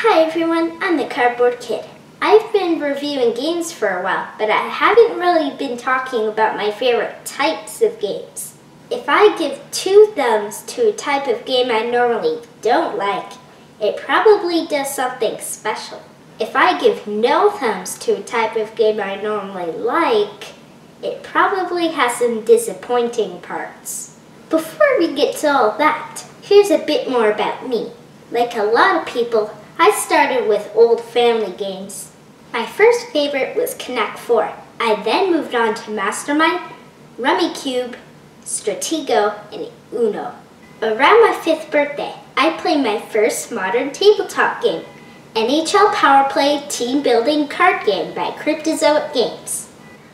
Hi everyone, I'm the Cardboard Kid. I've been reviewing games for a while, but I haven't really been talking about my favorite types of games. If I give 2 thumbs to a type of game I normally don't like, it probably does something special. If I give no thumbs to a type of game I normally like, it probably has some disappointing parts. Before we get to all that, here's a bit more about me. Like a lot of people, I started with old family games. My first favorite was Connect 4. I then moved on to Mastermind, Rummikub, Stratego, and Uno. Around my 5th birthday, I played my first modern tabletop game, NHL Powerplay Team Building Card Game by Cryptozoic Games.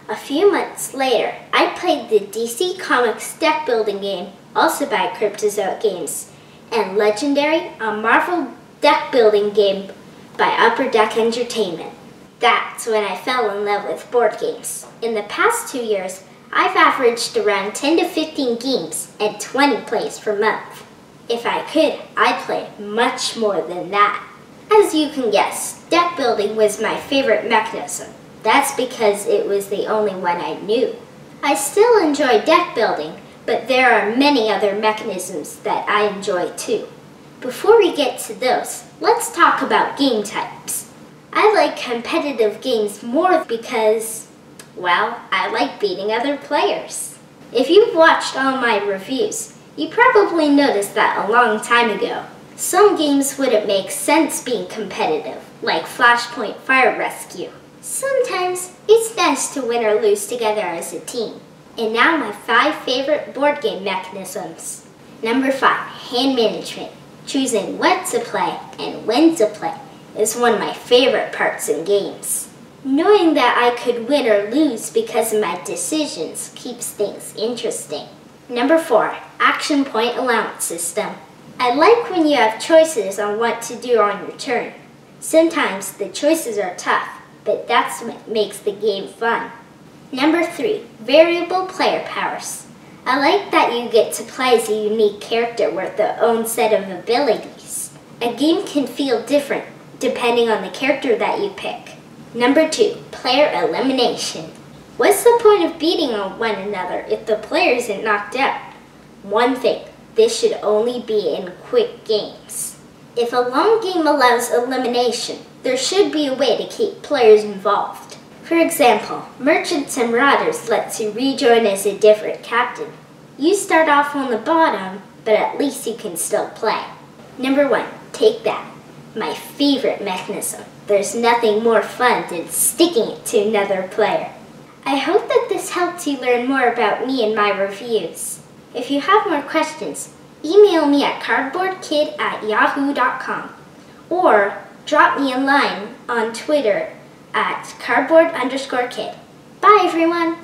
A few months later, I played the DC Comics deck building game, also by Cryptozoic Games, and Legendary, a Marvel deck building game by Upper Deck Entertainment. That's when I fell in love with board games. In the past 2 years, I've averaged around 10 to 15 games and 20 plays per month. If I could, I'd play much more than that. As you can guess, deck building was my favorite mechanism. That's because it was the only one I knew. I still enjoy deck building, but there are many other mechanisms that I enjoy too. Before we get to those, let's talk about game types. I like competitive games more because, well, I like beating other players. If you've watched all my reviews, you probably noticed that a long time ago. Some games wouldn't make sense being competitive, like Flashpoint Fire Rescue. Sometimes it's nice to win or lose together as a team. And now my 5 favorite board game mechanisms. Number 5, hand management. Choosing what to play and when to play is one of my favorite parts in games. Knowing that I could win or lose because of my decisions keeps things interesting. Number 4, action point allowance system. I like when you have choices on what to do on your turn. Sometimes the choices are tough, but that's what makes the game fun. Number 3, variable player powers. I like that you get to play as a unique character with their own set of abilities. A game can feel different depending on the character that you pick. Number 2, player elimination. What's the point of beating on one another if the player isn't knocked out? One thing, this should only be in quick games. If a long game allows elimination, there should be a way to keep players involved. For example, Merchants and Marauders lets you rejoin as a different captain. You start off on the bottom, but at least you can still play. Number 1, Take That. My favorite mechanism. There's nothing more fun than sticking it to another player. I hope that this helped you learn more about me and my reviews. If you have more questions, email me at cardboardkid@yahoo.com or drop me a line on Twitter at cardboard_kid. Bye everyone!